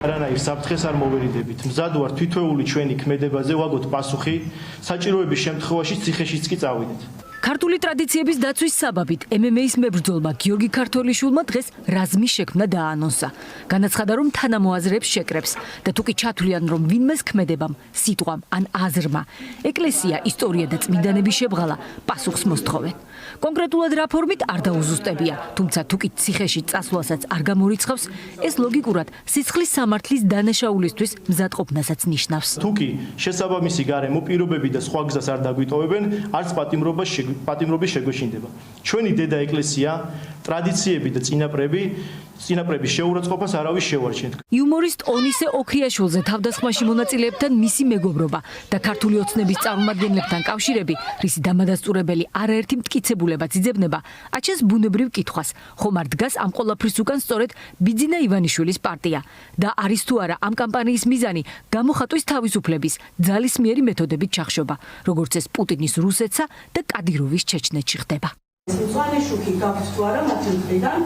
არანაირ საფრთხეს არ მოვერიდებით. მზად ვარ თითოეული ჩვენი ქმედებაზე ვაგოთ პასუხი, საჭიროების შემთხვევაში ციხეშიც კი წავიდეთ. ქართული ტრადიციების დაცვის საბაბით MMA-ის მებრძოლმა გიორგი ქართველიშვილმა დღეს რაზმის შექმნა დაანონსა. განაცხადა, რომ თანამოაზრეებს შეკრებს და თუკი ჩათვლიან, რომ ვინმეს ქმედებამ, სიტყვამ ან აზრმა ეკლესია, ისტორია და წმინდანები შებრალა, პასუხს მოსთხოვენ. კონკრეტულად რა ფორმით არ დაუზუსტებია, თუმცა თუკი ციხეში წასვლასაც არ გამორიცხავს, ეს ლოგიკურად სისხლის სამართლის დანაშაულისთვის მზადყოფნასაც ნიშნავს. თუკი შესაბამისი გარემო პირობები და სხვა გზას არ დაგვიტოვებენ, არც პატიმრობის შეგვეშინდება. ჩვენი დედა ეკლესია, ტრადიციები და წინაპრების შეურაცხყოფას არავის შევარჩენთ. იუმორისტ ონისე ოქრიაშვილზე თავდასხმაში მონაწილეებთან მისი მეგობრობა და ქართული ოცნების წარმომადგენლებთან კავშირები, რისი დამადასტურებელი არაერთი მტკიცებულებაც იძებნება, აჩენს ბუნებრივ კითხვას, ხომ არ დგას ამ ყველაფრის უკან სწორედ ბიძინა ივანიშვილის პარტია და არის თუ არა ამ კამპანიის მიზანი გამოხატვის თავისუფლების ძალისმიერი მეთოდებით ჩახშობა, როგორც ეს პუტინის რუსეთსა და კადიროვის ჩეჩნეთში ხდება. მწვანე შუქი გაქვთ თუ არა მათი მხრიდან?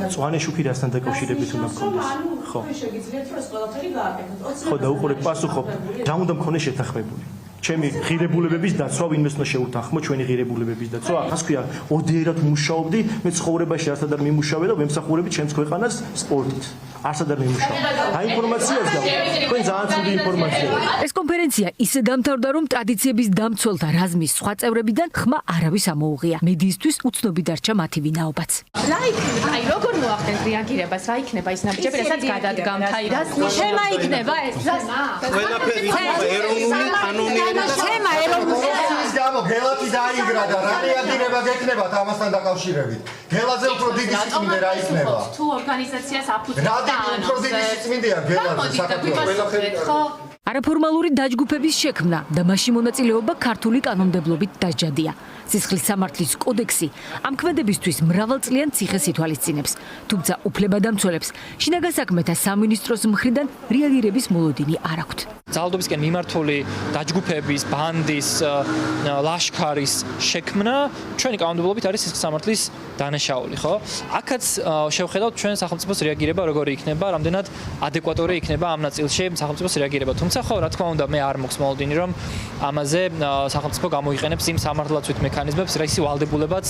მწვანე შუქი რასთან დაკავშირებით უნდა მქონდეს? ხო. შეგიძლიათ რომ ეს ყველაფერი გააკეთოთ. ხო, დაუყურეთ პასუხობ. რა უნდა მქონდეს შეთანხმებული? ჩემი ღირებულებების დაცვა, ვინმეს უნდა შევუთანხმო ჩვენი ღირებულებების დაცვა? ასე ქვია, ორდიერად მუშაობდი, მე ცხოვრებაში არც არ მიმუშავე და ვემსახურები ჩემს ქვეყანას სპორტით. არც არ მიმუშავე. აი ინფორმაციას და თქვენ ძალიან ცუდი ინფორმაციაა. ეს კონფერენცია ისე დამთავრდა, რომ ტრადიციების დამცველთა რაზმის სხვა წევრებიდან ხმა არავის ამოუღია. მედიისთვის უცნობი დარჩა მათი ვინაობაც. რა იქნება? აი როგორ მოახდენთ რეაგირებას? რა იქნება ის ნაბიჯები, რასაც გადადგამთ? აი რა შემა იქნება ეს? ყველაფერი ეროვნული კანონი თემა ეროვნული გამო გელათი დაინგრა და რა რეაგირება გექნებათ ამასთან დაკავშირებით? გელაზე უფრო დიდი სიწმინდე რა იქნება? თუ ორგანიზაციას აფუძნებს რა უფრო დიდი სიწმინდეა გელაზე საქართველოს? არაფორმალური დაჯგუფების შექმნა და მასში მონაწილეობა ქართული კანონმდებლობით დასჯადია. სისხლის სამართლის კოდექსი ამ ქმედებისთვის მრავალწლიან ციხეს ითვალისწინებს, თუმცა უფლებადამცველებს შინაგან საქმეთა სამინისტროს მხრიდან რეაგირების მოლოდინი არ აქვთ. ძალადობისკენ მიმართული დაჯგუფების, ბანდის, ლაშქარის შექმნა ჩვენი კანონმდებლობით არის სისხლის სამართლის დანაშაული, ხო? აქაც შევხედავთ ჩვენ სახელმწიფოს რეაგირება როგორი იქნება, რამდენად ადეკვატური იქნება ამ ნაწილში სახელმწიფოს რეაგირება. თუმცა ხო, რა თქმა უნდა, მე არ მოხს მოლოდინი, რომ ამაზე სახელმწიფო გამოიყენებს იმ სამართლაცვით მექანიზმებს, რაისი ვალდებულებაც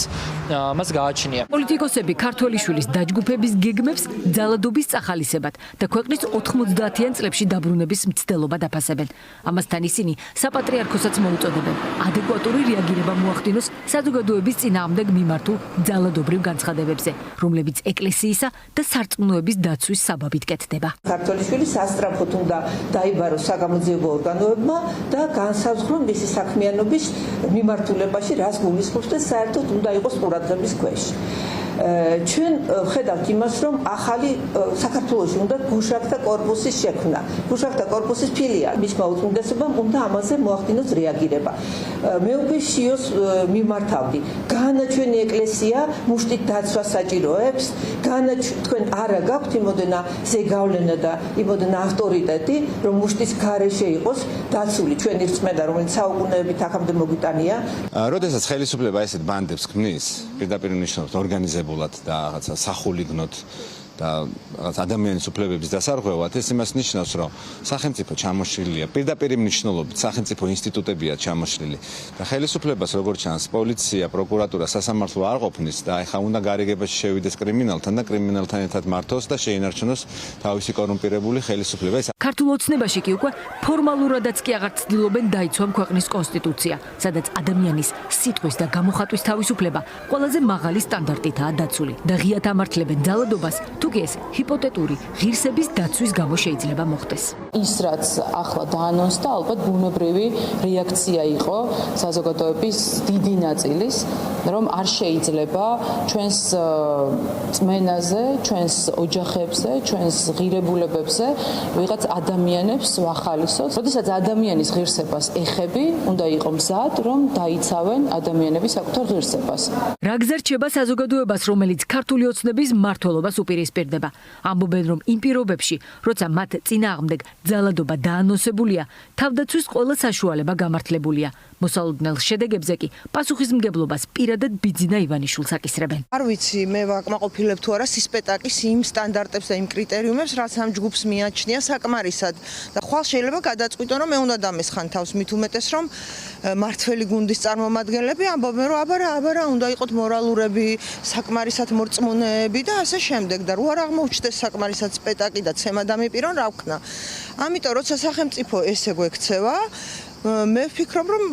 მას გააჩნია. პოლიტიკოსები ქართველიშვილის დაჯგუფების გეგმებს ძალადობის წახალისებად და ქვეყნის 90-იან წლებში დაბრუნების მცდელობა დაფასებენ. ამასთან ისინი საპატრიარქოსაც მოუწოდებენ ადეკვატური რეაგირება მოახდინოს საზოგადოების წინააღმდეგ მიმართულ ძალადობრივ განცხადებებზე, რომლებიც ეკლესიისა და სარწმუნოების დაცვის საბაბით კეთდება. ქართველიშვილი სასწრაფოდ უნდა დაიბაროს საგამოძიებო ორგანოებმა და განსაზღვრონ მისი საქმიანობის მიმართულებაში რას გულისხმობს და საერთოდ უნდა იყოს ყურადღების ქვეშ. ჩვენ ვხედავთ იმას, რომ ახალი საქართველოში უნდა გუშაკთა კორპუსის შექმნა, გუშაკთა კორპუსის ფილიალი. მისმა უწმინდესობამ უნდა ამაზე მოახდინოს რეაგირება. მე უკვე შიოს მიმართავდი. განა ჩვენი ეკლესია მუშტით დაცვა საჭიროებს, განა თქვენ არა გაქვთ იმოდენა ზეგავლენა და იმოდენა ავტორიტეტი, რომ მუშტის გარეშე იყოს დაცული ჩვენი რწმენა, რომელიც საუკუნეებით აქამდე მოგვიტანია. როდესაც ხელისუფლება ესეთ ბანდებს ქმნის, პირდაპირ ნიშნავს ორგანიზებულად და რაღაცა სახულიგნოთ და რაღაც ადამიანის უფლებების დასარღვევად, ეს იმას ნიშნავს, რომ სახელმწიფო ჩამოშლილია, პირდაპირ მნიშვნელობით სახელმწიფო ინსტიტუტებია ჩამოშლილი და ხელისუფლებას როგორც ჩანს, პოლიცია, პროკურატურა, სასამართლო არ ყოფნის და ეხა უნდა გარიგებაში შევიდეს კრიმინალთან და კრიმინალთან ერთად მართოს და შეინარჩუნოს თავისი კორუმპირებული ხელისუფლება. ქართულ ოცნებაში კი უკვე ფორმალურადაც კი აღარ ცდილობენ დაიცვან ქვეყნის კონსტიტუცია, სადაც ადამიანის სიტყვის და გამოხატვის თავისუფლება ყველაზე მაღალი სტანდარტითაა დაცული და ღიად ამართლებენ ძალადობას, თუკი ეს ჰიპოთეტური ღირსების დაცვის გამო შეიძლება მოხდეს. ის რაც ახლა დაანონსდა, ალბათ ბუნებრივი რეაქცია იყო საზოგადოების დიდი ნაწილის, რომ არ შეიძლება ჩვენს წმენაზე, ჩვენს ოჯახებზე, ჩვენს ღირებულებებზე ვიღაც ადამიანებს ვახალისოთ. როდესაც ადამიანის ღირსებას ეხები, უნდა იყო მზად, რომ დაიცავენ ადამიანების საკუთარ ღირსებას. რა გზა რჩება საზოგადოებას, რომელიც ქართული ოცნების მმართველობას უპირისპირდება. ამბობენ, რომ იმ პირობებში, როცა მათ წინააღმდეგ ძალადობა დაანონსებულია, თავდაცვის ყველა საშუალება გამართლებულია. მოსალოდნელ შედეგებზე კი პასუხისმგებლობას პირადად ბიძინა ივანიშვილს აკისრებენ. არ ვიცი მე ვაკმაყოფილებ თუ არა სისპეტაკის იმ სტანდარტებს და იმ კრიტერიუმებს, რაც ამ ჯგუფს მიაჩნია საკმარისად. და ხვალ შეიძლება გადაწყვიტონ, რომ მე უნდა დამესხან თავს, მით უმეტეს რომ მართველი გუნდის წარმომადგენლები ამბობენ, რომ აბარა უნდა იყოთ მორალურები, საკმარისად მორწმუნეები და ასე შემდეგ და რო არ აღმოჩნდეს საკმარისად სპეტაკი და ცემა დამიპირონ, რა ვქნა. ამიტომ როცა სახელმწიფო ესე გვექცევა, მე ვფიქრობ, რომ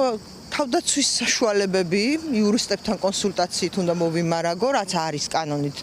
თავდაცვის საშუალებები იურისტებთან კონსულტაციით უნდა მოვიმარაგო, რაც არის კანონით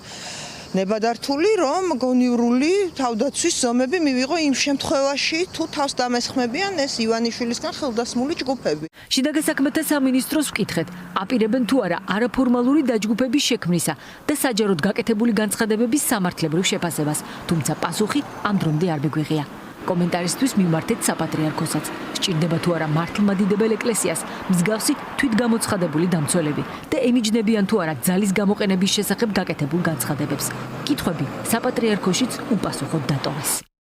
ნებადართული, რომ გონივრული თავდაცვის ზომები მივიღო იმ შემთხვევაში, თუ თავს დამესხმებიან ეს ივანიშვილისგან ხელდასმული ჯგუფები. შინაგან საქმეთა სამინისტროს ვკითხეთ, აპირებენ თუ არა არაფორმალური დაჯგუფების შექმნისა და საჯაროდ გაკეთებული განცხადებების სამართლებრივ შეფასებას, თუმცა პასუხი ამ დრომდე არ მიგვიღია. კომენტარისთვის მივმართეთ საპატრიარქოსაც. სჭირდება თუ არა მართლმადიდებელ ეკლესიას მსგავსი თვითგამოცხადებული დამცველები და ემიჯნებიან თუ არა ძალის გამოყენების შესახებ გაკეთებულ განცხადებებს. კითხვები საპატრიარქოშიც უპასუხოდ დატოვეს.